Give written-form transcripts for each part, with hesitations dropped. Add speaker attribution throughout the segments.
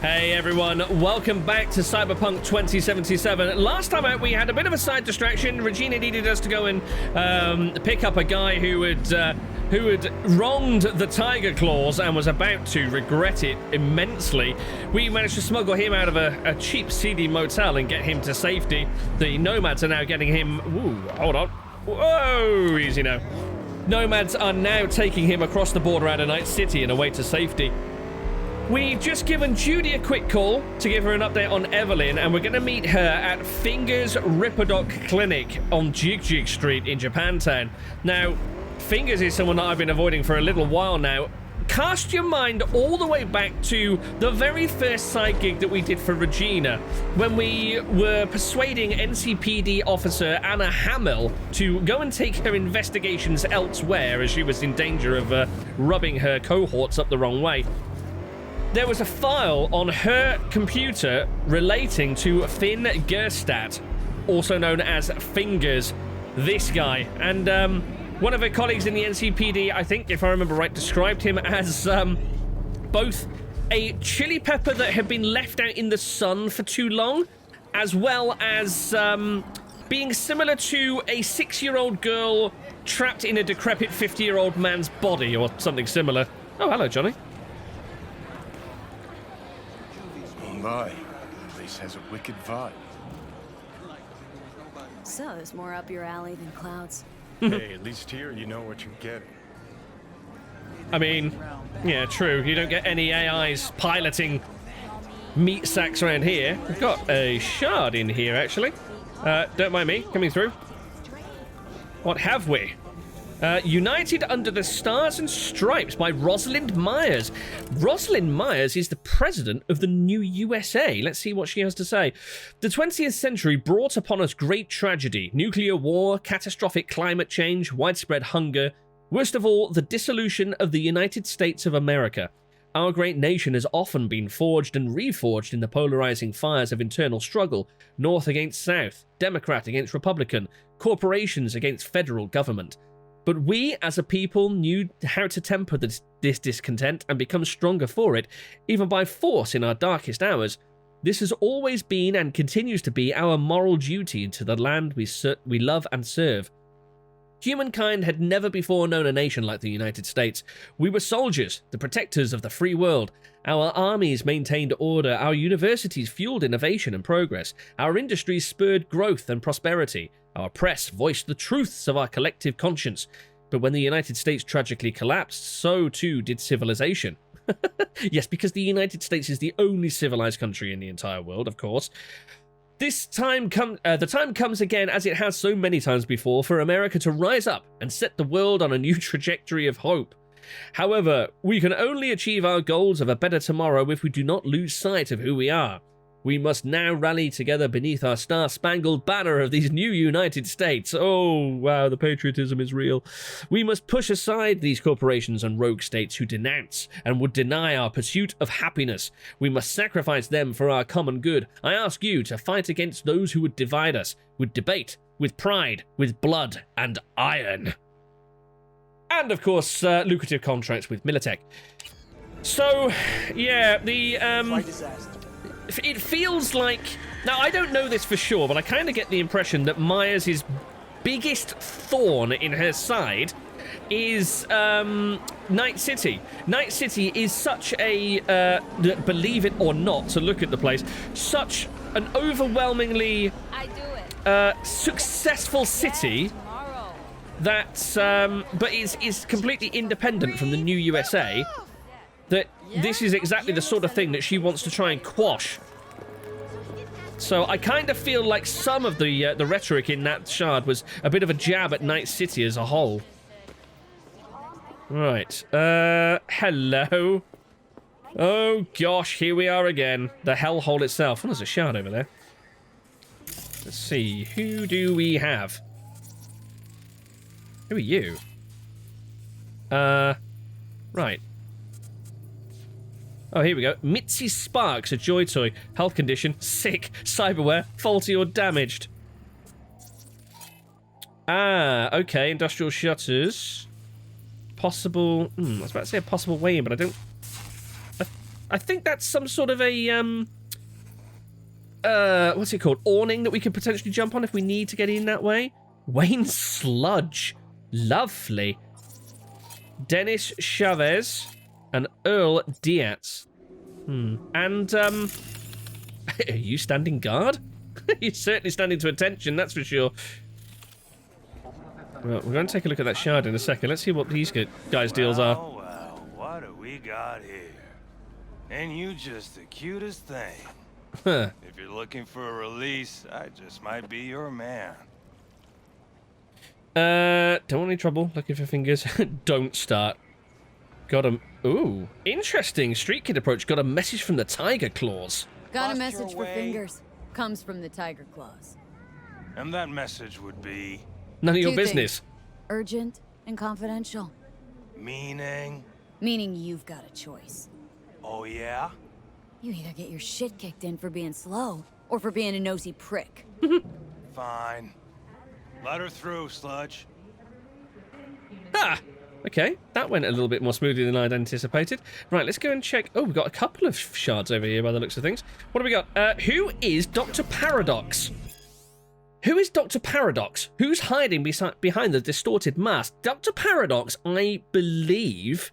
Speaker 1: Hey everyone, welcome back to Cyberpunk 2077. Last time out we had a bit of a side distraction. Regina needed us to go and pick up a guy who had wronged the Tiger Claws and was about to regret it immensely. We managed to smuggle him out of a cheap, seedy motel and get him to safety. The Nomads are now getting him... Ooh, hold on. Whoa, easy now. Nomads are now taking him across the border out of Night City and away to safety. We've just given Judy a quick call to give her an update on Evelyn, and we're going to meet her at Fingers Ripperdoc Clinic on Jig-Jig Street in Japantown. Now, Fingers is someone that I've been avoiding for a little while now. Cast your mind all the way back to the very first side gig that we did for Regina, when we were persuading NCPD officer Anna Hamill to go and take her investigations elsewhere as she was in danger of rubbing her cohorts up the wrong way. There was a file on her computer relating to Finn Gerstadt, also known as Fingers, this guy. And one of her colleagues in the NCPD, I think, if I remember right, described him as both a chili pepper that had been left out in the sun for too long, as well as being similar to a 6-year-old girl trapped in a decrepit 50-year-old man's body, or something similar. Oh, hello, Johnny.
Speaker 2: My, the place has a wicked vibe.
Speaker 3: So, it's more up your alley than clouds.
Speaker 2: Hey, at least here you know what you're getting.
Speaker 1: I mean, yeah, true. You don't get any AIs piloting meat sacks around here. We've got a shard in here, actually. Don't mind me coming through. What have we? United Under the Stars and Stripes by Rosalind Myers. Rosalind Myers is the president of the new USA. Let's see what she has to say. The 20th century brought upon us great tragedy, nuclear war, catastrophic climate change, widespread hunger, worst of all, the dissolution of the United States of America. Our great nation has often been forged and reforged in the polarizing fires of internal struggle, North against South, Democrat against Republican, corporations against federal government. But we, as a people, knew how to temper this discontent and become stronger for it, even by force in our darkest hours. This has always been and continues to be our moral duty to the land we love and serve. Humankind had never before known a nation like the United States. We were soldiers, the protectors of the free world. Our armies maintained order, our universities fueled innovation and progress, our industries spurred growth and prosperity. Our press voiced the truths of our collective conscience. But when the United States tragically collapsed, so too did civilization. Yes, because the United States is the only civilized country in the entire world, of course. The time comes again, as it has so many times before, for America to rise up and set the world on a new trajectory of hope. However, we can only achieve our goals of a better tomorrow if we do not lose sight of who we are. We must now rally together beneath our star-spangled banner of these new United States. Oh, wow, the patriotism is real. We must push aside these corporations and rogue states who denounce and would deny our pursuit of happiness. We must sacrifice them for our common good. I ask you to fight against those who would divide us, with debate, with pride, with blood and iron. And, of course, lucrative contracts with Militech. So, yeah, it feels like... Now, I don't know this for sure, but I kind of get the impression that Myers' biggest thorn in her side is Night City. Night City is such a, believe it or not, to look at the place, such an overwhelmingly successful city that, but is completely independent from the new USA. That this is exactly the sort of thing that she wants to try and quash. So I kind of feel like some of the rhetoric in that shard was a bit of a jab at Night City as a whole. Right. Hello. Oh gosh, here we are again. The hellhole itself. Oh, there's a shard over there. Let's see. Who do we have? Who are you? Right. Oh, here we go. Mitzi Sparks, a joy toy. Health condition, sick, cyberware, faulty or damaged. Ah, okay. Industrial shutters. Possible... I was about to say a possible way in, but I don't... I think that's some sort of a, what's it called? Awning that we could potentially jump on if we need to get in that way. Wayne Sludge. Lovely. Dennis Chavez and Earl Diaz. And, are you standing guard? You're certainly standing to attention, that's for sure. Well, we're going to take a look at that shard in a second. Let's see what these guys' deals are.
Speaker 4: Well, what do we got here? And you just the cutest thing.
Speaker 1: Huh.
Speaker 4: If you're looking for a release, I just might be your man.
Speaker 1: Don't want any trouble. Looking for fingers. Don't start. Got a... Ooh, interesting. Streetkid approach. Got a message from the Tiger Claws.
Speaker 3: Got a
Speaker 4: Lost
Speaker 3: message
Speaker 4: your
Speaker 3: for
Speaker 4: way?
Speaker 3: fingers. Comes from the Tiger Claws.
Speaker 4: And that message would be...
Speaker 1: None of your
Speaker 3: Two
Speaker 1: business.
Speaker 3: things. Urgent and confidential.
Speaker 4: meaning...
Speaker 3: Meaning you've got a choice.
Speaker 4: Oh, yeah?
Speaker 3: You either get your shit kicked in for being slow, or for being a nosy prick.
Speaker 4: Fine. Let her through, Sludge.
Speaker 1: Ah! Okay, that went a little bit more smoothly than I'd anticipated. Right, let's go and check. Oh, we've got a couple of shards over here by the looks of things. What do we got? Who is Dr. Paradox? Who is Dr. Paradox? Who's hiding behind the distorted mask? Dr. Paradox, I believe,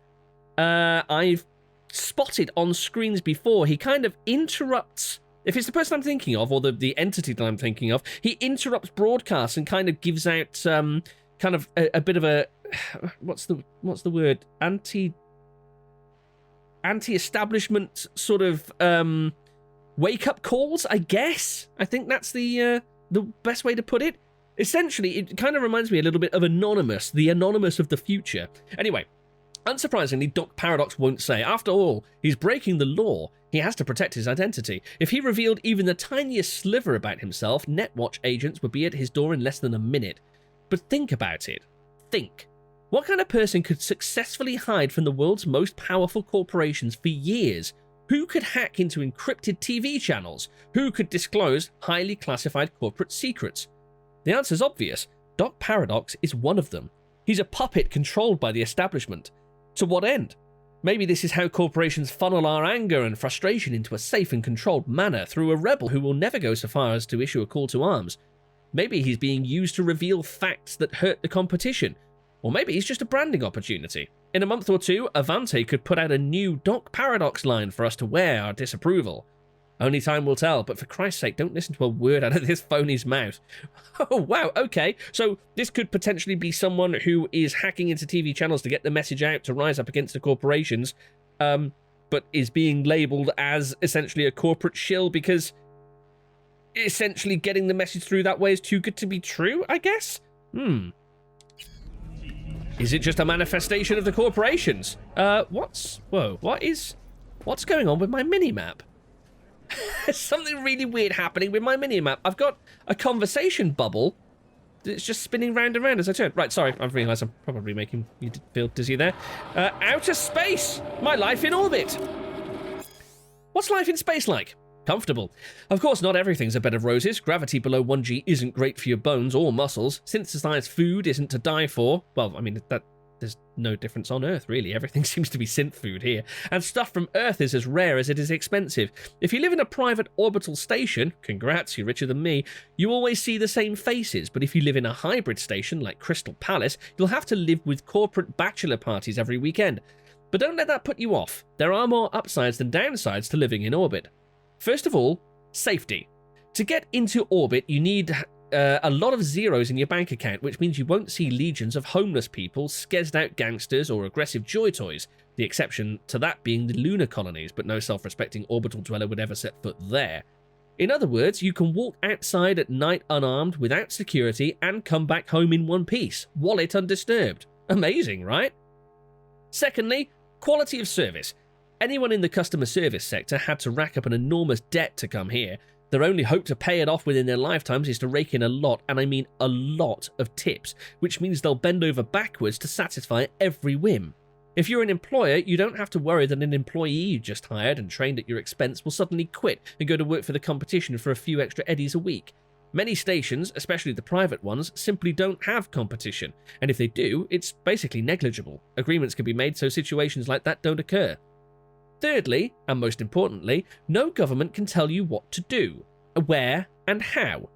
Speaker 1: I've spotted on screens before. He kind of interrupts... If it's the person I'm thinking of, or the entity that I'm thinking of, he interrupts broadcasts and kind of gives out kind of a bit of a... What's the word? Anti-establishment sort of wake-up calls, I guess? I think that's the best way to put it. Essentially, it kind of reminds me a little bit of Anonymous, the Anonymous of the future. Anyway, unsurprisingly, Doc Paradox won't say. After all, he's breaking the law. He has to protect his identity. If he revealed even the tiniest sliver about himself, Netwatch agents would be at his door in less than a minute. But think about it. Think. What kind of person could successfully hide from the world's most powerful corporations for years? Who could hack into encrypted TV channels? Who could disclose highly classified corporate secrets? The answer's obvious. Doc Paradox is one of them. He's a puppet controlled by the establishment. To what end? Maybe this is how corporations funnel our anger and frustration into a safe and controlled manner through a rebel who will never go so far as to issue a call to arms. Maybe he's being used to reveal facts that hurt the competition. Or maybe he's just a branding opportunity. In a month or two, Avante could put out a new Doc Paradox line for us to wear our disapproval. Only time will tell, but for Christ's sake, don't listen to a word out of this phony's mouth. Oh, wow, okay. So this could potentially be someone who is hacking into TV channels to get the message out to rise up against the corporations, but is being labelled as essentially a corporate shill because essentially getting the message through that way is too good to be true, I guess? Is it just a manifestation of the corporations? What's going on with my mini-map? There's something really weird happening with my mini-map. I've got a conversation bubble that's just spinning round and round as I turn. Right, sorry, I've realised I'm probably making you feel dizzy there. Outer space! My life in orbit! What's life in space like? Comfortable. Of course, not everything's a bed of roses. Gravity below 1G isn't great for your bones or muscles. Synthesized food isn't to die for. Well, I mean, there's no difference on Earth, really. Everything seems to be synth food here. And stuff from Earth is as rare as it is expensive. If you live in a private orbital station, congrats, you're richer than me, you always see the same faces. But if you live in a hybrid station like Crystal Palace, you'll have to live with corporate bachelor parties every weekend. But don't let that put you off. There are more upsides than downsides to living in orbit. First of all, safety. To get into orbit, you need a lot of zeros in your bank account, which means you won't see legions of homeless people, skezzed out gangsters, or aggressive joy toys. The exception to that being the lunar colonies, but no self-respecting orbital dweller would ever set foot there. In other words, you can walk outside at night unarmed, without security, and come back home in one piece, wallet undisturbed. Amazing, right? Secondly, quality of service. Anyone in the customer service sector had to rack up an enormous debt to come here. Their only hope to pay it off within their lifetimes is to rake in a lot, and I mean a lot, of tips, which means they'll bend over backwards to satisfy every whim. If you're an employer, you don't have to worry that an employee you just hired and trained at your expense will suddenly quit and go to work for the competition for a few extra eddies a week. Many stations, especially the private ones, simply don't have competition, and if they do, it's basically negligible. Agreements can be made so situations like that don't occur. Thirdly, and most importantly, no government can tell you what to do, where, and how.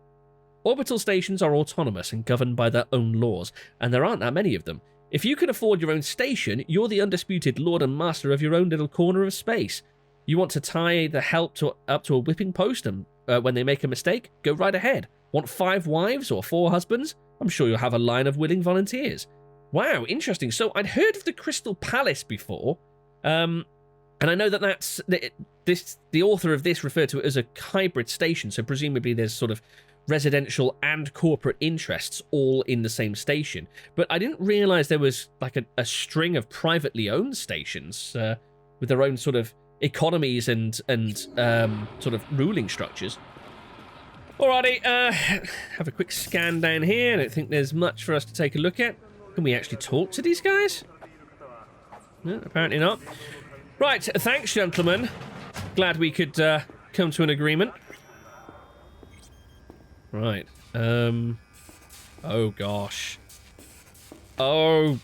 Speaker 1: Orbital stations are autonomous and governed by their own laws, and there aren't that many of them. If you can afford your own station, you're the undisputed lord and master of your own little corner of space. You want to tie the help up to a whipping post and when they make a mistake? Go right ahead. Want 5 wives or 4 husbands? I'm sure you'll have a line of willing volunteers. Wow, interesting. So I'd heard of the Crystal Palace before, and I know that that's the author of this referred to it as a hybrid station, so presumably there's sort of residential and corporate interests all in the same station. But I didn't realize there was like a string of privately owned stations with their own sort of economies and sort of ruling structures. Alrighty, have a quick scan down here. I don't think there's much for us to take a look at. Can we actually talk to these guys? No, apparently not. Right, thanks, gentlemen. Glad we could come to an agreement. Right. Oh gosh. Oh.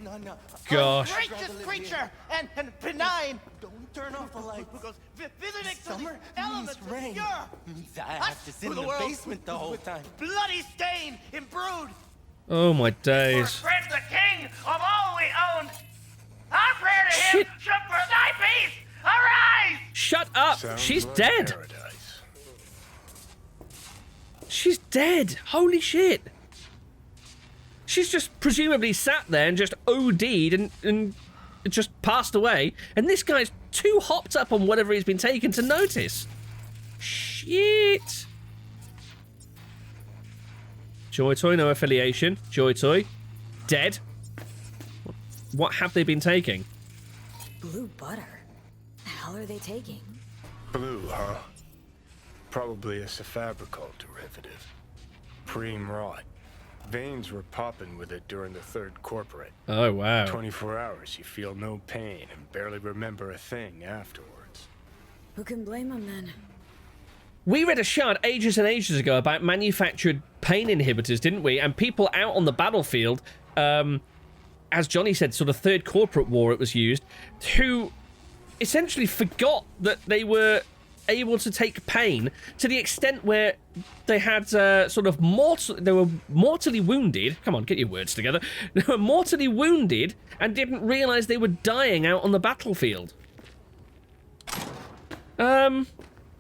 Speaker 5: No.
Speaker 1: Gosh.
Speaker 5: Gracious creature and benign. Don't turn off the lights because visiting summer elements rain. Means I have to sit in the basement the whole time. Bloody stain and brood.
Speaker 1: Oh my days.
Speaker 5: For Fred the king of all we owned. Our prayer to him should for thy peace arise.
Speaker 1: Shut up.
Speaker 2: Sounds
Speaker 1: She's
Speaker 2: like
Speaker 1: dead.
Speaker 2: paradise.
Speaker 1: She's dead. Holy shit. She's just presumably sat there and just OD'd and just passed away. And this guy's too hopped up on whatever he's been taken to notice. Shit. Joy Toy, no affiliation. Joy Toy, dead. What have they been taking?
Speaker 3: Blue butter? The hell are they taking?
Speaker 2: Blue, huh? Probably a Cyberpunk derivative. Preem rot. Veins were popping with it during the third corporate.
Speaker 1: Oh, wow.
Speaker 2: 24 hours, you feel no pain and barely remember a thing afterwards.
Speaker 3: Who can blame them then?
Speaker 1: We read a shard ages and ages ago about manufactured pain inhibitors, didn't we? And people out on the battlefield, as Johnny said, sort of third corporate war it was used, who essentially forgot that they were able to take pain to the extent where they had they were mortally wounded. Come on, get your words together. They were mortally wounded and didn't realize they were dying out on the battlefield.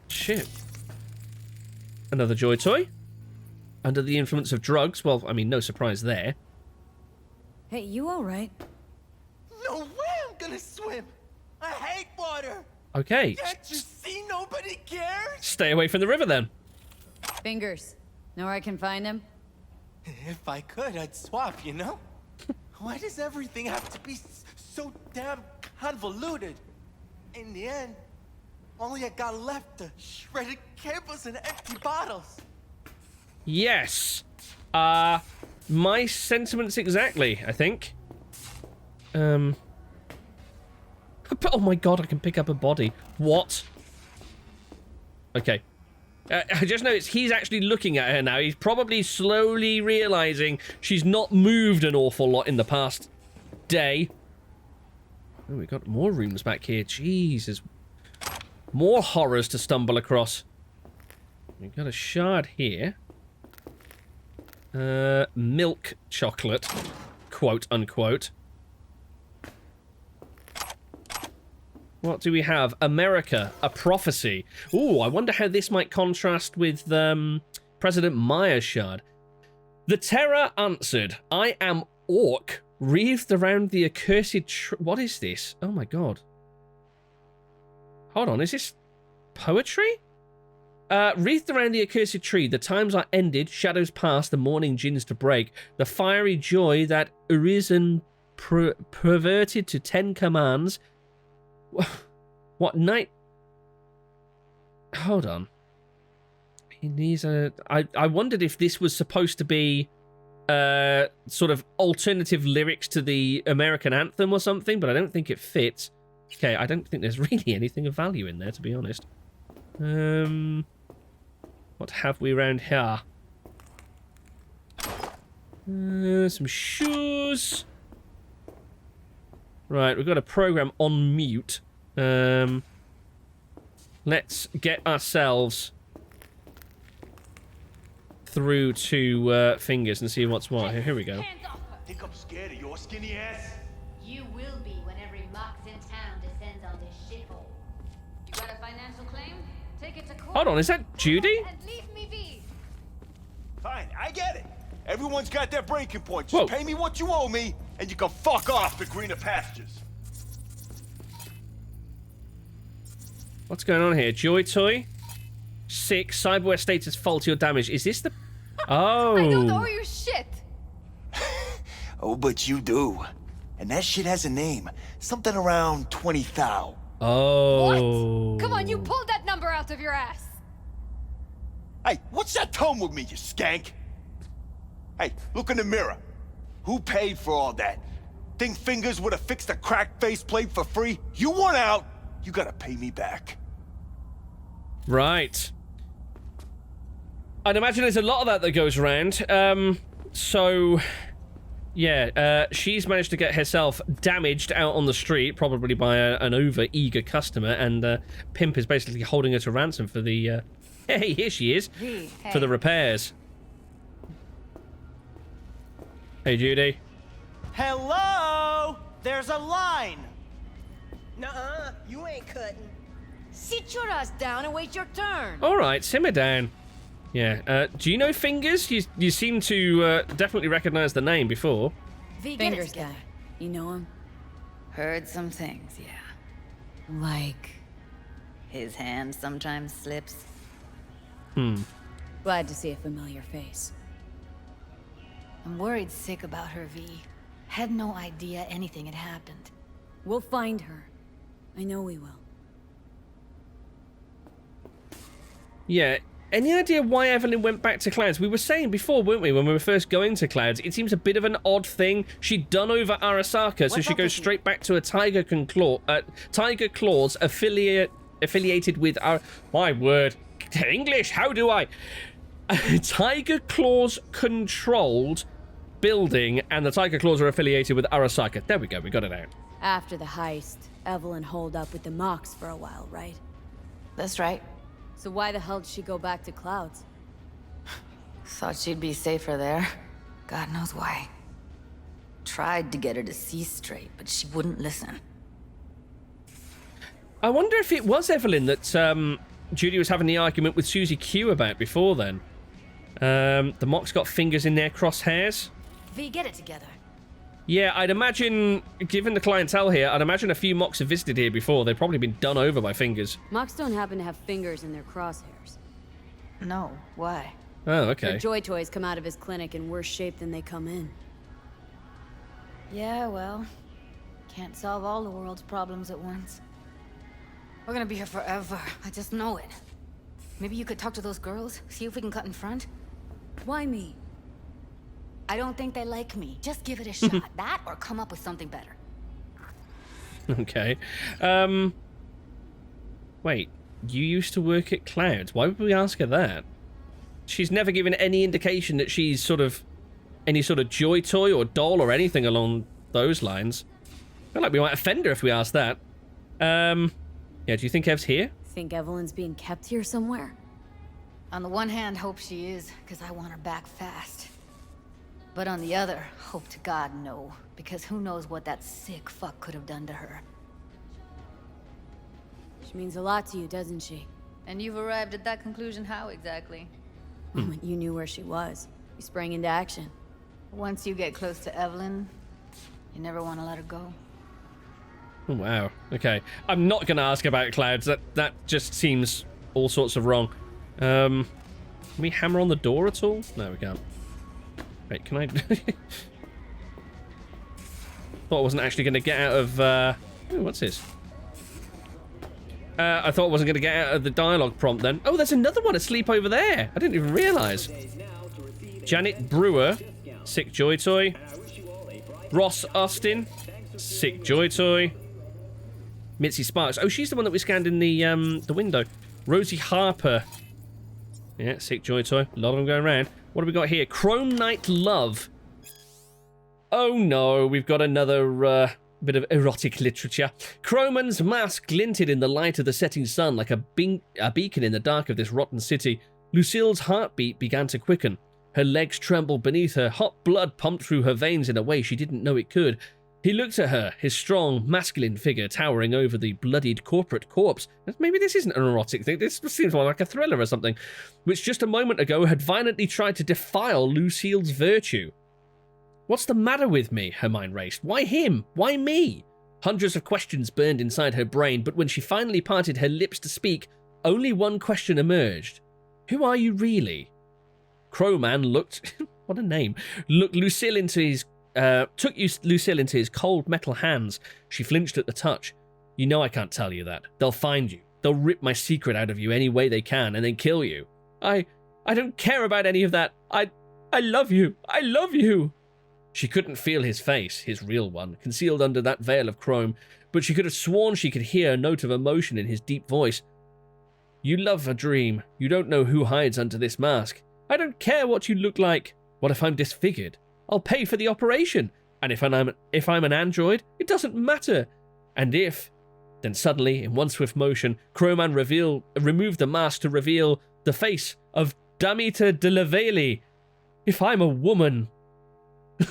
Speaker 1: Shit. Another Joy Toy. Under the influence of drugs. Well, I mean, no surprise there.
Speaker 3: Hey, you alright?
Speaker 5: No way I'm gonna swim. I hate water.
Speaker 1: Okay.
Speaker 5: Can't you see nobody cares?
Speaker 1: Stay away from the river then.
Speaker 3: Fingers. Know where I can find him?
Speaker 5: If I could, I'd swap, you know? Why does everything have to be so damn convoluted? In the end, only I got left are shredded cables and empty bottles.
Speaker 1: Yes. My sentiments exactly, I think. Oh my god, I can pick up a body. What? Okay. I just noticed he's actually looking at her now. He's probably slowly realizing she's not moved an awful lot in the past day. Oh, we got more rooms back here. Jesus. More horrors to stumble across. We've got a shard here. Milk chocolate. Quote, unquote. What do we have? America, a prophecy. Ooh, I wonder how this might contrast with President Meyer's shard. The terror answered, I am orc, wreathed around the accursed what is this? Oh my god. Hold on, is this poetry? Wreathed around the accursed tree, the times are ended, shadows past, the morning gins to break. The fiery joy that arisen perverted to 10 commands. What night? Hold on. These are. I wondered if this was supposed to be sort of alternative lyrics to the American anthem or something, but I don't think it fits. Okay, I don't think there's really anything of value in there, to be honest. What have we around here? Some shoes. Right, we've got a program on mute. Let's get ourselves through to fingers and see what's what. Here we go.
Speaker 6: Hands off her.
Speaker 5: Think I'm scared of your skinny ass?
Speaker 6: You will be when every mox in town descends on this shithole. You got a financial claim? Take it to court.
Speaker 1: Hold on, is that Judy?
Speaker 6: And leave me be.
Speaker 5: Fine, I get it. Everyone's got their breaking point.
Speaker 1: Whoa.
Speaker 5: Just pay me what you owe me, and you can fuck off to greener pastures.
Speaker 1: What's going on here? Joy Toy? 6. Cyberware status faulty or damaged. Is this the... Oh.
Speaker 6: I don't owe you shit.
Speaker 5: Oh, but you do. And that shit has a name. Something around 20,000.
Speaker 1: Oh.
Speaker 6: What? Come on, you pulled that number out of your ass.
Speaker 5: Hey, what's that tone with me, you skank? Hey, look in the mirror. Who paid for all that? Think Fingers would have fixed a cracked faceplate for free? You want out, you gotta pay me back.
Speaker 1: Right. I'd imagine there's a lot of that goes around. So... Yeah, she's managed to get herself damaged out on the street, probably by an over-eager customer, and Pimp is basically holding her to ransom for the... Hey, here she is. For the repairs. Hey, Judy.
Speaker 7: Hello? There's a line. Nuh-uh, you ain't cutting.
Speaker 3: Sit your ass down and wait your turn.
Speaker 1: All right, simmer down. Yeah, do you know Fingers? You seem to definitely recognize the name before.
Speaker 3: V,
Speaker 8: Fingers
Speaker 3: guy.
Speaker 8: guy.
Speaker 3: You know him?
Speaker 8: Heard some things, yeah.
Speaker 3: Like...
Speaker 8: His hand sometimes slips.
Speaker 3: Glad to see a familiar face.
Speaker 8: I'm worried sick about her, V. Had no idea anything had happened.
Speaker 3: We'll find her. I know we will.
Speaker 1: Yeah, any idea why Evelyn went back to Clouds? We were saying before, weren't we, when we were first going to Clouds, it seems a bit of an odd thing. She'd done over Arasaka, so she goes straight back to a Tiger Claws affiliated with our... My word. English, how do I... Tiger Claws controlled building, and the Tiger Claws are affiliated with Arasaka. There we go, we got it out.
Speaker 3: After the heist, Evelyn holed up with the Mox for a while, right?
Speaker 8: That's right.
Speaker 3: So why the hell did she go back to Clouds?
Speaker 8: Thought she'd be safer there. God knows why. Tried to get her to see straight, but she wouldn't listen.
Speaker 1: I wonder if it was Evelyn that Judy was having the argument with Susie Q about before then. The Mox got Fingers in their crosshairs.
Speaker 8: V, get it together.
Speaker 1: Yeah, I'd imagine, given the clientele here, I'd imagine a few Mox have visited here before. They've probably been done over by Fingers.
Speaker 3: Mox don't happen to have fingers in their crosshairs.
Speaker 8: No, why?
Speaker 1: Oh, okay.
Speaker 3: Their Joy Toys come out of his clinic in worse shape than they come in.
Speaker 8: Yeah, well, can't solve all the world's problems at once. We're gonna be here forever. I just know it. Maybe you could talk to those girls, see if we can cut in front?
Speaker 3: Why me?
Speaker 8: I don't think they like me. Just give it a shot. That or come up with something better.
Speaker 1: Okay. Wait, you used to work at Clouds. Why would we ask her that? She's never given any indication that she's any sort of Joy Toy or doll or anything along those lines. I feel like we might offend her if we ask that. Yeah, do you think Ev's here?
Speaker 3: Think Evelyn's being kept here somewhere?
Speaker 8: On the one hand, hope she is, because I want her back fast. But on the other, hope to God no, because who knows what that sick fuck could have done to her.
Speaker 3: She means a lot to you, doesn't she?
Speaker 8: And you've arrived at that conclusion how exactly?
Speaker 3: The moment you knew where she was, you sprang into action.
Speaker 8: Once you get close to Evelyn, you never want to let her go.
Speaker 1: Oh, wow. Okay. I'm not going to ask about Clouds. That just seems all sorts of wrong. Can we hammer on the door at all? No, we can't. Wait, can I... Thought I wasn't actually going to get out of... Ooh, what's this? I thought I wasn't going to get out of the dialogue prompt then. Oh, there's another one asleep over there. I didn't even realise. Janet Brewer, sick Joy Toy. Ross Austin, sick Joy Toy. Mitzi Sparks. Oh, she's the one that we scanned in the window. Rosie Harper. Yeah, sick Joy Toy. A lot of them going around. What have we got here? Chrome Knight Love. Oh no, we've got another bit of erotic literature. Croman's mask glinted in the light of the setting sun like a beacon in the dark of this rotten city. Lucille's heartbeat began to quicken. Her legs trembled beneath her. Hot blood pumped through her veins in a way she didn't know it could. He looked at her, his strong, masculine figure towering over the bloodied corporate corpse. Maybe this isn't an erotic thing. This seems more like a thriller or something, which just a moment ago had violently tried to defile Lucille's virtue. What's the matter with me? Her mind raced. Why him? Why me? Hundreds of questions burned inside her brain, but when she finally parted her lips to speak, only one question emerged. Who are you really? Crowman looked... what a name. Took Lucille into his cold metal hands. She flinched at the touch. You know I can't tell you that. They'll find you. They'll rip my secret out of you any way they can and then kill you. I don't care about any of that. I love you. I love you. She couldn't feel his face, his real one, concealed under that veil of chrome, but she could have sworn she could hear a note of emotion in his deep voice. You love a dream. You don't know who hides under this mask. I don't care what you look like. What if I'm disfigured? I'll pay for the operation. And if I'm an android, it doesn't matter. And if... Then suddenly, in one swift motion, Crowman removed the mask to reveal the face of Damita de la Valley. If I'm a woman...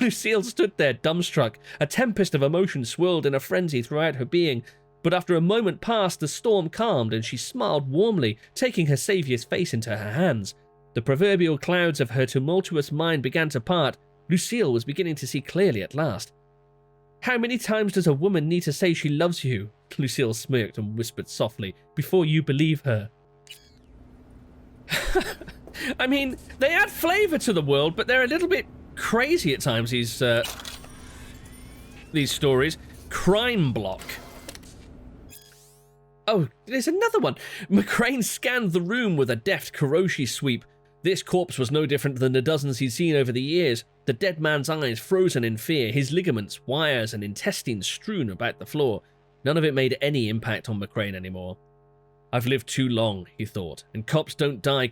Speaker 1: Lucille stood there, dumbstruck. A tempest of emotion swirled in a frenzy throughout her being. But after a moment passed, the storm calmed and she smiled warmly, taking her saviour's face into her hands. The proverbial clouds of her tumultuous mind began to part. Lucille was beginning to see clearly at last. How many times does a woman need to say she loves you? Lucille smirked and whispered softly, before you believe her. I mean, they add flavour to the world, but they're a little bit crazy at times, these stories. Crime block. Oh, there's another one. McCrane scanned the room with a deft Kuroshi sweep. This corpse was no different than the dozens he'd seen over the years. The dead man's eyes frozen in fear, his ligaments, wires, and intestines strewn about the floor. None of it made any impact on McCrane anymore. I've lived too long, he thought, and cops who don't die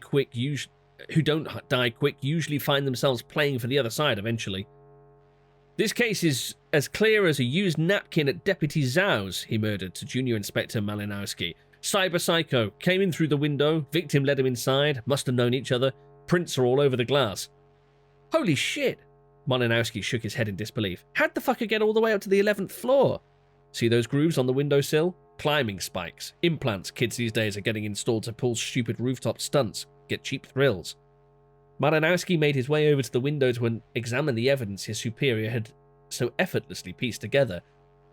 Speaker 1: quick usually find themselves playing for the other side eventually. This case is as clear as a used napkin at Deputy Zhao's, he murmured to Junior Inspector Malinowski. Cyber Psycho came in through the window, victim led him inside, must have known each other, prints are all over the glass. Holy shit! Malinowski shook his head in disbelief. How'd the fucker get all the way up to the 11th floor? See those grooves on the windowsill? Climbing spikes. Implants kids these days are getting installed to pull stupid rooftop stunts, get cheap thrills. Malinowski made his way over to the window to examine the evidence his superior had so effortlessly pieced together.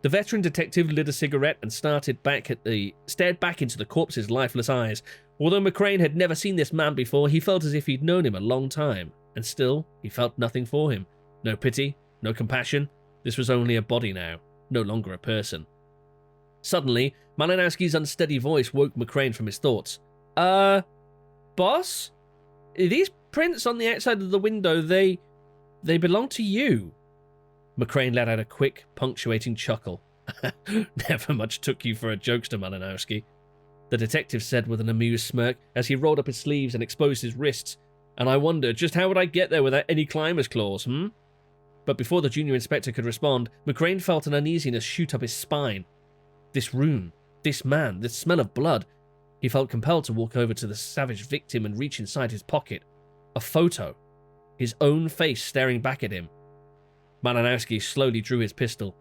Speaker 1: The veteran detective lit a cigarette and stared back into the corpse's lifeless eyes. Although McCrane had never seen this man before, he felt as if he'd known him a long time. And still, he felt nothing for him. No pity, no compassion. This was only a body now, no longer a person. Suddenly, Malinowski's unsteady voice woke McCrane from his thoughts. Boss? These prints on the outside of the window, they belong to you. McCrane let out a quick, punctuating chuckle. Never much took you for a jokester, Malinowski. The detective said with an amused smirk as he rolled up his sleeves and exposed his wrists. And I wonder, just how would I get there without any climber's claws, But before the junior inspector could respond, McCrane felt an uneasiness shoot up his spine. This room, this man, this smell of blood. He felt compelled to walk over to the savage victim and reach inside his pocket. A photo. His own face staring back at him. Malinowski slowly drew his pistol.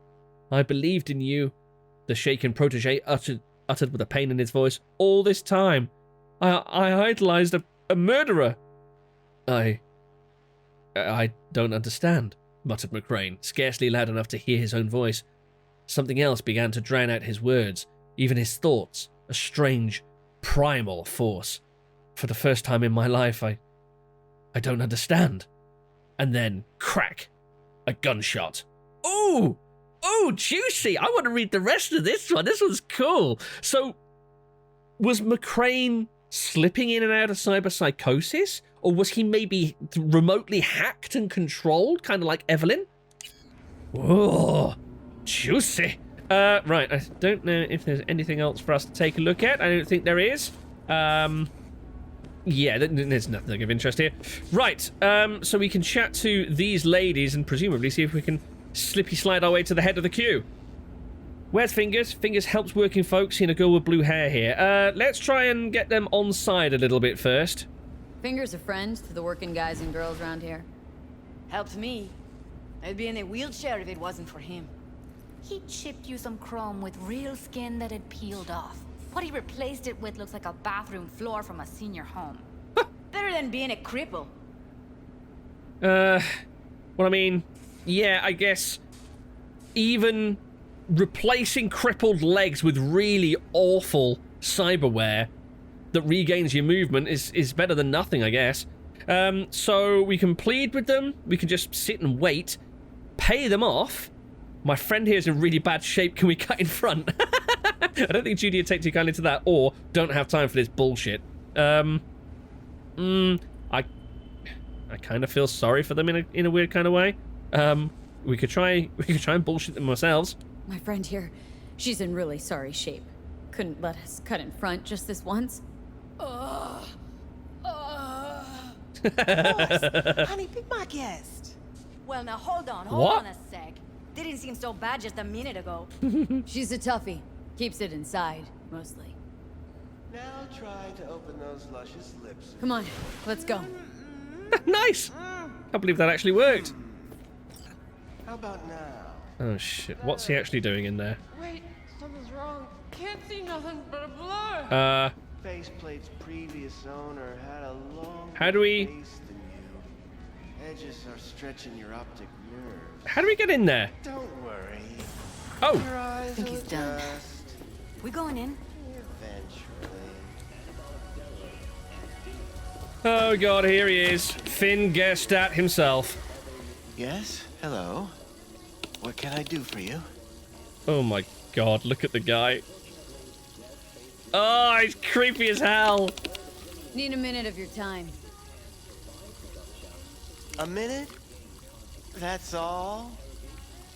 Speaker 1: I believed in you, the shaken protege uttered with a pain in his voice. All this time. I idolized a murderer. I don't understand, muttered McCrane, scarcely loud enough to hear his own voice. Something else began to drown out his words, even his thoughts, a strange, primal force. For the first time in my life, I don't understand. And then, crack, a gunshot. Ooh! Oh, juicy! I want to read the rest of this one. This one's cool. So, was McCrane slipping in and out of cyberpsychosis? Or was he maybe remotely hacked and controlled, kind of like Evelyn? Whoa, juicy. Right, I don't know if there's anything else for us to take a look at. I don't think there is. Yeah, there's nothing of interest here. Right, so we can chat to these ladies and presumably see if we can slippy slide our way to the head of the queue. Where's Fingers? Fingers helps working folks. Seeing a girl with blue hair here. Let's try and get them on side a little bit first.
Speaker 3: Fingers a friend to the working guys and girls around here.
Speaker 8: Helped me. I'd be in a wheelchair if it wasn't for him. He chipped you some chrome with real skin that had peeled off. What he replaced it with looks like a bathroom floor from a senior home. Better than being a cripple.
Speaker 1: Well, I mean, yeah, I guess even replacing crippled legs with really awful cyberware that regains your movement is better than nothing, I guess. So we can plead with them, we can just sit and wait, pay them off. My friend here is in really bad shape, can we cut in front? I don't think Judy would take too kindly to that, or don't have time for this bullshit. I kind of feel sorry for them in a weird kind of way. We could try and bullshit them ourselves.
Speaker 3: My friend here, she's in really sorry shape. Couldn't let us cut in front just this once.
Speaker 7: Boss, honey, pick my guest.
Speaker 8: Well, now hold on a sec. Didn't seem so bad just a minute ago.
Speaker 3: She's a toughie. Keeps it inside, mostly.
Speaker 5: Now try to open those luscious lips.
Speaker 3: Come on, let's go.
Speaker 1: Nice! Can't believe that actually worked.
Speaker 5: How about now?
Speaker 1: Oh shit, what's he actually doing in there?
Speaker 9: Wait, something's wrong. Can't see nothing but a blur.
Speaker 5: Faceplate's previous owner had a long
Speaker 1: How do we...
Speaker 5: face than you. Edges are stretching your optic nerves.
Speaker 1: How do we get in there?
Speaker 5: Don't worry.
Speaker 1: Oh!
Speaker 5: Your eyes
Speaker 8: Think
Speaker 5: will
Speaker 8: he's done.
Speaker 5: adjust
Speaker 8: We going in?
Speaker 5: eventually.
Speaker 1: Oh god, here he is. Finn Gerstat himself.
Speaker 5: Yes? Hello? What can I do for you?
Speaker 1: Oh my god, look at the guy. Oh, he's creepy as hell.
Speaker 3: Need a minute of your time.
Speaker 5: A minute? That's all?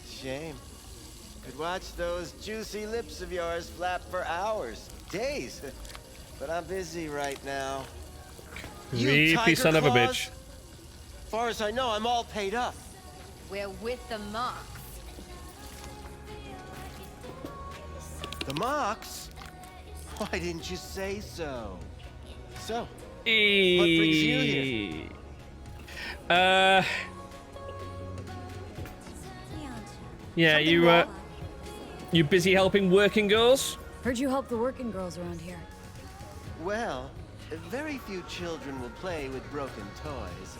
Speaker 5: Shame. Could watch those juicy lips of yours flap for hours, days. But I'm busy right now.
Speaker 1: Creepy son of a bitch.
Speaker 5: Far as I know, I'm all paid up.
Speaker 8: We're with the Mox.
Speaker 5: The Mox? Why didn't you say so? So, what brings you here?
Speaker 1: Yeah, you busy helping working girls?
Speaker 3: Heard you help the working girls around here.
Speaker 5: Well, very few children will play with broken toys.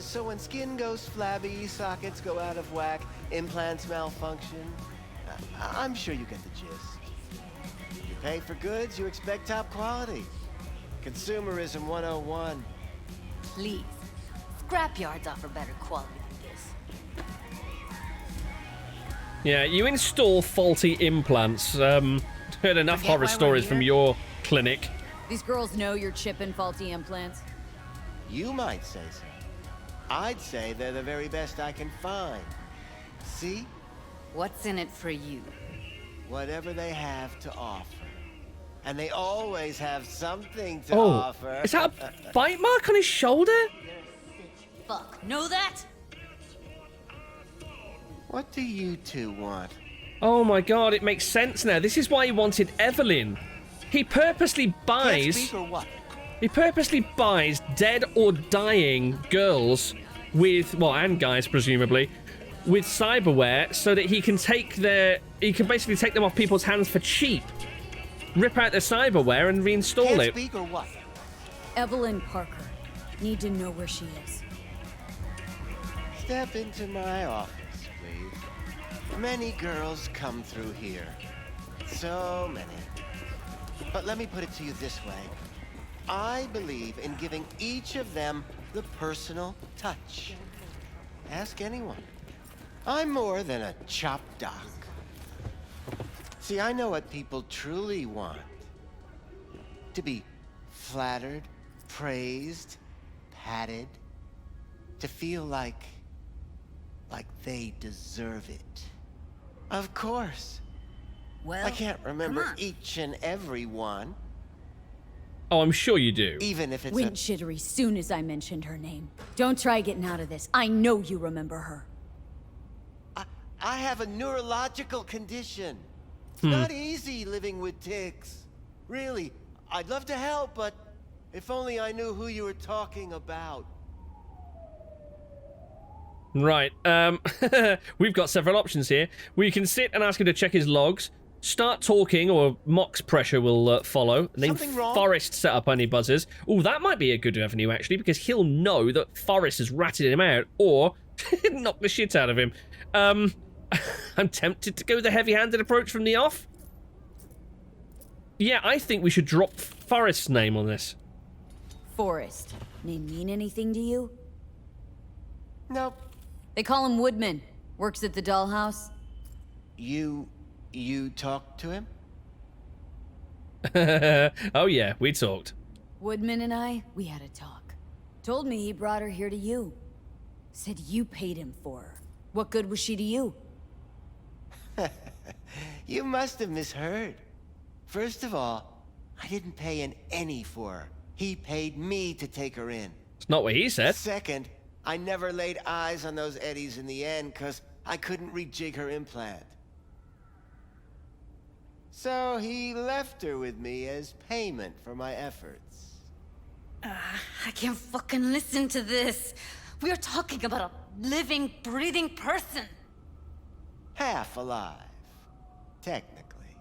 Speaker 5: So when skin goes flabby, sockets go out of whack, implants malfunction, I'm sure you get the gist. You pay for goods, you expect top quality. Consumerism 101.
Speaker 8: Please. Scrapyards offer better quality than this.
Speaker 1: Yeah, you install faulty implants. Heard enough
Speaker 8: Forget
Speaker 1: horror
Speaker 8: why we're
Speaker 1: stories from
Speaker 8: here?
Speaker 1: your clinic.
Speaker 3: These girls know you're chipping faulty implants.
Speaker 5: You might say so. I'd say they're the very best I can find. See?
Speaker 8: What's in it for you?
Speaker 5: Whatever they have to offer. And they always have something to
Speaker 1: Oh,
Speaker 5: offer.
Speaker 1: is that a bite mark on his shoulder?
Speaker 8: Fuck. Know that?
Speaker 5: What do you two want?
Speaker 1: Oh my god, it makes sense now. This is why he wanted Evelyn. He purposely
Speaker 5: Can't
Speaker 1: buys...
Speaker 5: speak or what?
Speaker 1: He purposely buys dead or dying girls with, well, and guys presumably, with cyberware so that he can basically take them off people's hands for cheap. Rip out their cyberware and reinstall
Speaker 5: Can't
Speaker 1: it.
Speaker 5: speak or what?
Speaker 3: Evelyn Parker. Need to know where she is.
Speaker 5: Step into my office, please. Many girls come through here. So many. But let me put it to you this way. I believe in giving each of them the personal touch. Ask anyone. I'm more than a chop doc. See, I know what people truly want. To be flattered, praised, patted. To feel like they deserve it. Of course.
Speaker 8: Well,
Speaker 5: I can't remember
Speaker 8: come on.
Speaker 5: each and every one.
Speaker 1: Oh, I'm sure you do.
Speaker 5: Even if it's
Speaker 3: Went jittery soon as I mentioned her name. Don't try getting out of this. I know you remember her.
Speaker 5: I have a neurological condition. It's not easy living with ticks. Really, I'd love to help, but if only I knew who you were talking about.
Speaker 1: Right, we've got several options here. We can sit and ask him to check his logs, start talking, or Mock's pressure will follow, and then
Speaker 5: Something wrong?
Speaker 1: Forrest set up any buzzers. Oh, that might be a good avenue, actually, because he'll know that Forrest has ratted him out, or knock the shit out of him. I'm tempted to go the heavy-handed approach from the off. Yeah, I think we should drop Forrest's name on this.
Speaker 3: Forrest. Name mean anything to you?
Speaker 5: Nope.
Speaker 3: They call him Woodman. Works at the dollhouse.
Speaker 5: You talked to him?
Speaker 1: Oh yeah, we talked.
Speaker 3: Woodman and I, we had a talk. Told me he brought her here to you. Said you paid him for her. What good was she to you?
Speaker 5: You must have misheard. First of all, I didn't pay an any for her. He paid me to take her in.
Speaker 1: It's not what he said.
Speaker 5: Second, I never laid eyes on those eddies in the end because I couldn't rejig her implant. So he left her with me as payment for my efforts.
Speaker 8: I can't fucking listen to this. We are talking about a living, breathing person.
Speaker 5: Half alive. Technically.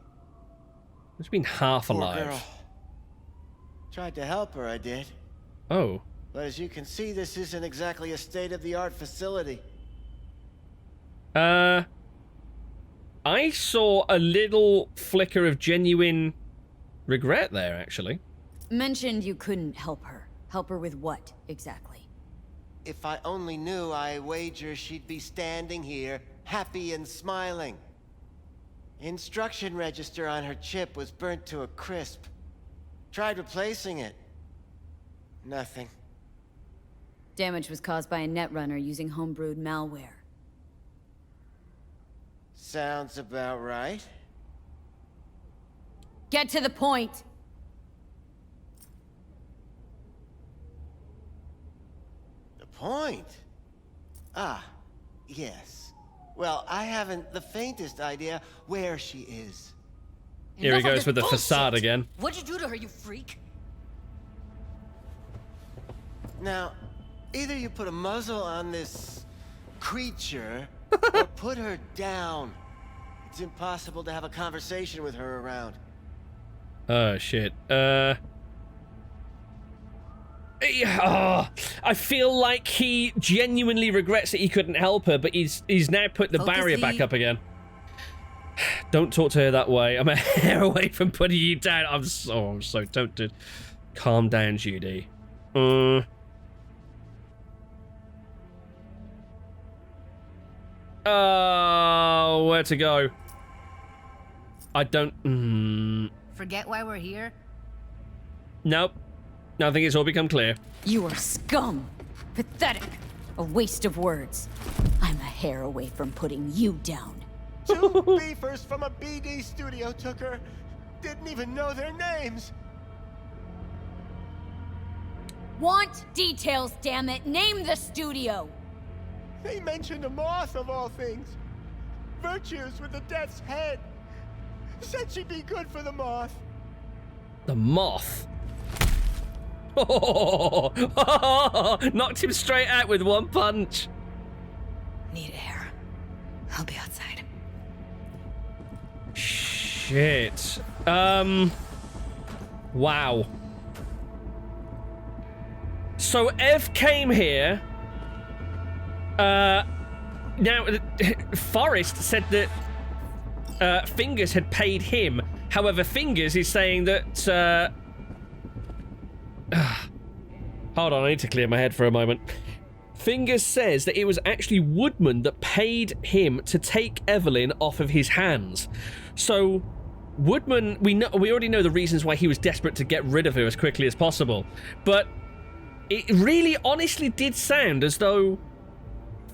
Speaker 1: It's been half
Speaker 5: Poor
Speaker 1: alive.
Speaker 5: girl. Tried to help her, I did.
Speaker 1: Oh.
Speaker 5: But as you can see, this isn't exactly a state-of-the-art facility.
Speaker 1: I saw a little flicker of genuine regret there, actually.
Speaker 3: Mentioned you couldn't help her. Help her with what, exactly?
Speaker 5: If I only knew, I wager she'd be standing here, happy and smiling. Instruction register on her chip was burnt to a crisp. Tried replacing it. Nothing.
Speaker 3: Damage was caused by a netrunner using homebrewed malware.
Speaker 5: Sounds about right.
Speaker 3: Get to the point!
Speaker 5: The point? Ah, yes. Well, I haven't the faintest idea where she is.
Speaker 1: Here he
Speaker 8: Enough of
Speaker 1: goes
Speaker 8: this
Speaker 1: with the
Speaker 8: bullshit.
Speaker 1: facade again.
Speaker 8: What'd you do to her, you freak?
Speaker 5: Now, either you put a muzzle on this creature, or put her down. It's impossible to have a conversation with her around.
Speaker 1: Oh, shit. Yeah, I feel like he genuinely regrets that he couldn't help her, but he's now put the
Speaker 8: Focus,
Speaker 1: barrier back
Speaker 8: V.
Speaker 1: up again. Don't talk to her that way. I'm a hair away from putting you down. I'm so tempted. Calm down, Judy. Oh, where to go? I don't...
Speaker 8: Forget why we're here?
Speaker 1: Nope. I think it's all become clear.
Speaker 3: You are scum! Pathetic! A waste of words. I'm a hair away from putting you down.
Speaker 5: Two beefers from a BD studio took her. Didn't even know their names.
Speaker 3: Want details, damn it! Name the studio!
Speaker 5: They mentioned a moth of all things. Virtues with the death's head. Said she'd be good for the moth.
Speaker 1: The moth. Knocked him straight out with one punch.
Speaker 8: Need air. I'll be outside.
Speaker 1: Shit. Wow. So Ev came here. Now, Forrest said that Fingers had paid him. However, Fingers is saying that... Hold on, I need to clear my head for a moment. Fingers says that it was actually Woodman that paid him to take Evelyn off of his hands. So, Woodman, we already know the reasons why he was desperate to get rid of her as quickly as possible. But it really honestly did sound as though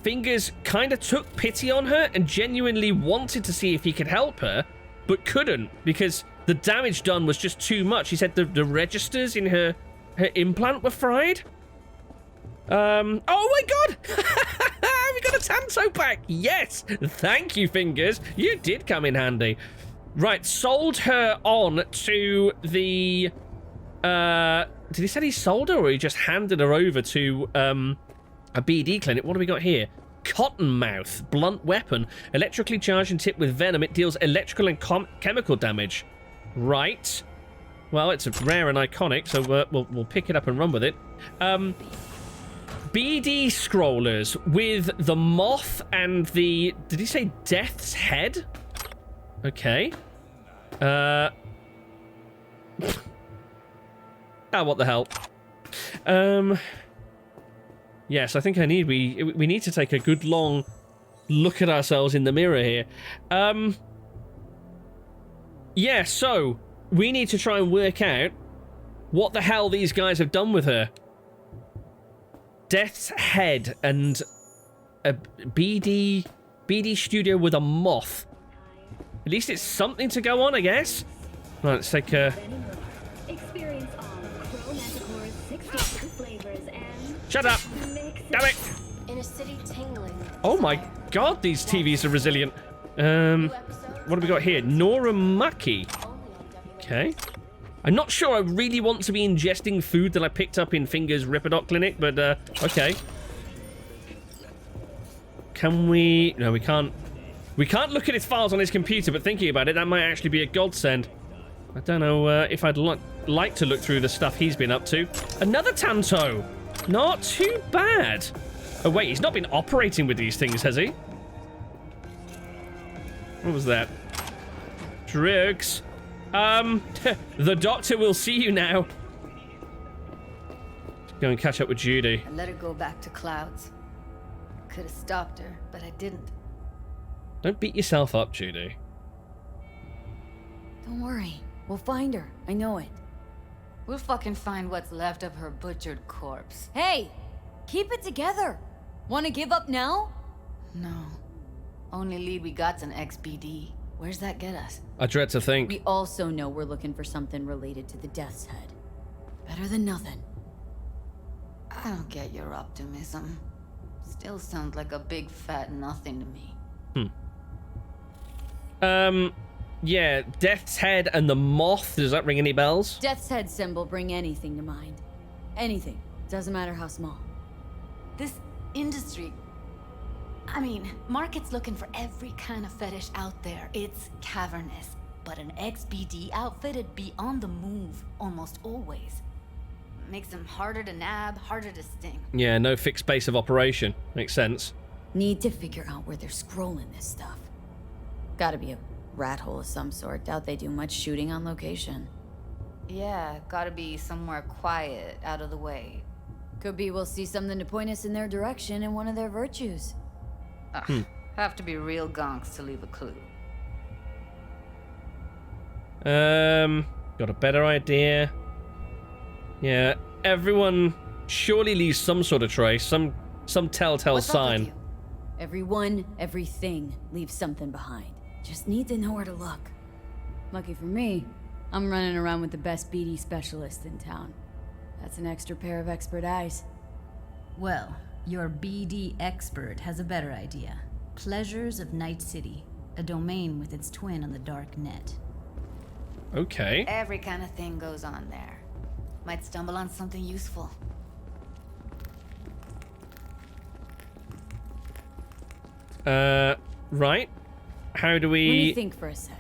Speaker 1: Fingers kind of took pity on her and genuinely wanted to see if he could help her, but couldn't because the damage done was just too much. He said the registers in her implant were fried. Oh my god! We got a Tanto pack! Yes! Thank you, Fingers. You did come in handy. Right, sold her on to the... did he say he sold her, or he just handed her over to a BD clinic? What do we got here? Cottonmouth, blunt weapon, electrically charged and tipped with venom. It deals electrical and chemical damage. Right. Well, it's rare and iconic, so we'll pick it up and run with it. BD scrollers with the moth and the... Did he say death's head? Okay. Oh, what the hell? Yes, I think we need to take a good long look at ourselves in the mirror here. Yeah, so we need to try and work out what the hell these guys have done with her. Death's head and a BD studio with a moth. At least it's something to go on, I guess. Right, let's take a... Shut up! Damn it!
Speaker 10: In a city tingling.
Speaker 1: Oh my god, these TVs are resilient. What have we got here? Nora Mucky. Okay. I'm not sure I really want to be ingesting food that I picked up in Finger's Ripperdoc Clinic, but, okay. Can we... No, we can't. We can't look at his files on his computer, but thinking about it, that might actually be a godsend. I don't know if I'd like to look through the stuff he's been up to. Another Tanto! Not too bad. Oh, wait, he's not been operating with these things, has he? What was that? Drugs. The doctor will see you now. Go and catch up with Judy.
Speaker 8: I let her go back to Clouds. Could have stopped her, but I didn't.
Speaker 1: Don't beat yourself up, Judy.
Speaker 3: Don't worry. We'll find her. I know it.
Speaker 8: We'll fucking find what's left of her butchered corpse.
Speaker 3: Hey! Keep it together! Wanna give up now?
Speaker 8: No. Only lead we got's an XBD. Where's that get us?
Speaker 1: I dread to think.
Speaker 3: We also know we're looking for something related to the Death's Head. Better than nothing.
Speaker 8: I don't get your optimism. Still sounds like a big fat nothing to me.
Speaker 1: Yeah, Death's Head and the moth. Does that ring any bells?
Speaker 3: Death's Head symbol bring anything to mind. Anything. Doesn't matter how small.
Speaker 8: This industry... I mean, market's looking for every kind of fetish out there. It's cavernous. But an XBD outfit'd be on the move almost always. Makes them harder to nab, harder to sting.
Speaker 1: Yeah, no fixed base of operation. Makes sense.
Speaker 3: Need to figure out where they're scrolling this stuff. Gotta be a rat hole of some sort. Doubt they do much shooting on location.
Speaker 8: Yeah, gotta be somewhere quiet, out of the way.
Speaker 3: Could be we'll see something to point us in their direction in one of their virtues.
Speaker 8: Have to be real gonks to leave a clue.
Speaker 1: Got a better idea. Yeah, everyone surely leaves some sort of trace, some telltale
Speaker 3: What's up
Speaker 1: sign.
Speaker 3: with you? Everyone, everything leaves something behind. Just need to know where to look. Lucky for me, I'm running around with the best BD specialist in town. That's an extra pair of expert eyes.
Speaker 11: Well, your BD expert has a better idea. Pleasures of Night City, a domain with its twin on the dark net.
Speaker 1: Okay.
Speaker 8: Every kind of thing goes on there. Might stumble on something useful.
Speaker 1: Right. How do we...
Speaker 3: Let me think for a sec.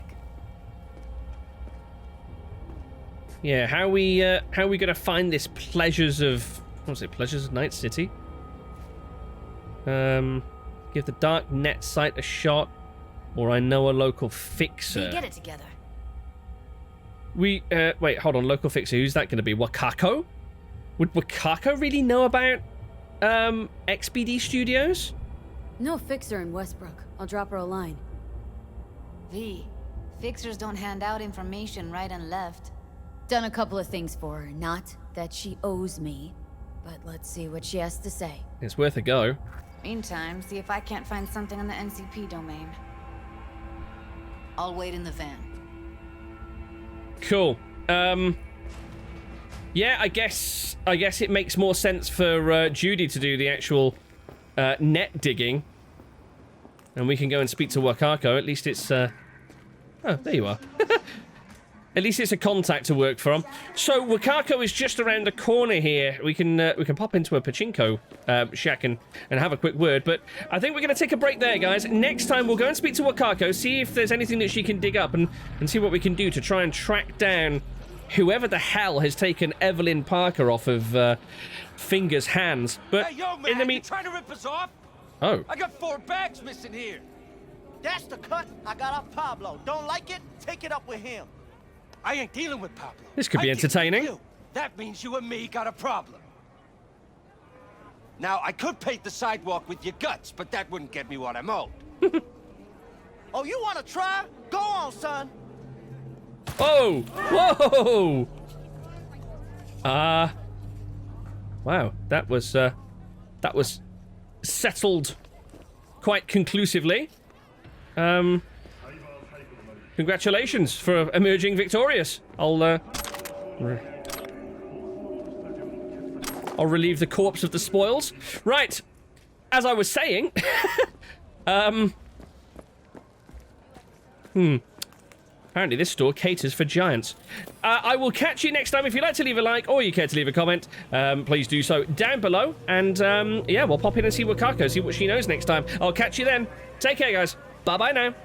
Speaker 1: Yeah, how we gonna find this pleasures of... What was it? Pleasures of Night City? Give the dark net site a shot, or I know a local fixer.
Speaker 8: Get it together.
Speaker 1: Wait, hold on, local fixer, who's that gonna be? Wakako? Would Wakako really know about, XBD Studios?
Speaker 3: No fixer in Westbrook. I'll drop her a line.
Speaker 8: V, fixers don't hand out information right and left.
Speaker 3: Done a couple of things for her. Not that she owes me, but let's see what she has to say.
Speaker 1: It's worth a go.
Speaker 8: Meantime, see if I can't find something on the NCP domain. I'll wait in the van.
Speaker 1: Cool. Yeah, I guess it makes more sense for Judy to do the actual net digging, and we can go and speak to Wakako. At least it's Oh, there you are. At least it's a contact to work from. So Wakako is just around the corner here. We can pop into a pachinko shack and have a quick word. But I think we're going to take a break there, guys. Next time we'll go and speak to Wakako, see if there's anything that she can dig up, and see what we can do to try and track down whoever the hell has taken Evelyn Parker off of Finger's hands. But
Speaker 4: hey, yo, man,
Speaker 1: in the
Speaker 4: you trying to rip us off?
Speaker 1: Oh.
Speaker 4: I got 4 bags missing here.
Speaker 5: That's the cut I got off Pablo. Don't like it? Take it up with him.
Speaker 4: I ain't dealing with Pablo.
Speaker 1: This could be
Speaker 4: I deal with
Speaker 1: entertaining.
Speaker 4: you. That means you and me got a problem. Now, I could paint the sidewalk with your guts, but that wouldn't get me what I'm owed.
Speaker 5: Oh, you want to try? Go on, son.
Speaker 1: Oh! Whoa! Wow, that was settled quite conclusively. Congratulations for emerging victorious. I'll relieve the corpse of the spoils. Right, as I was saying, apparently this store caters for giants. I will catch you next time. If you'd like to leave a like or you care to leave a comment, please do so down below. And yeah, we'll pop in and see Wakako, see what she knows next time. I'll catch you then. Take care, guys. Bye-bye now.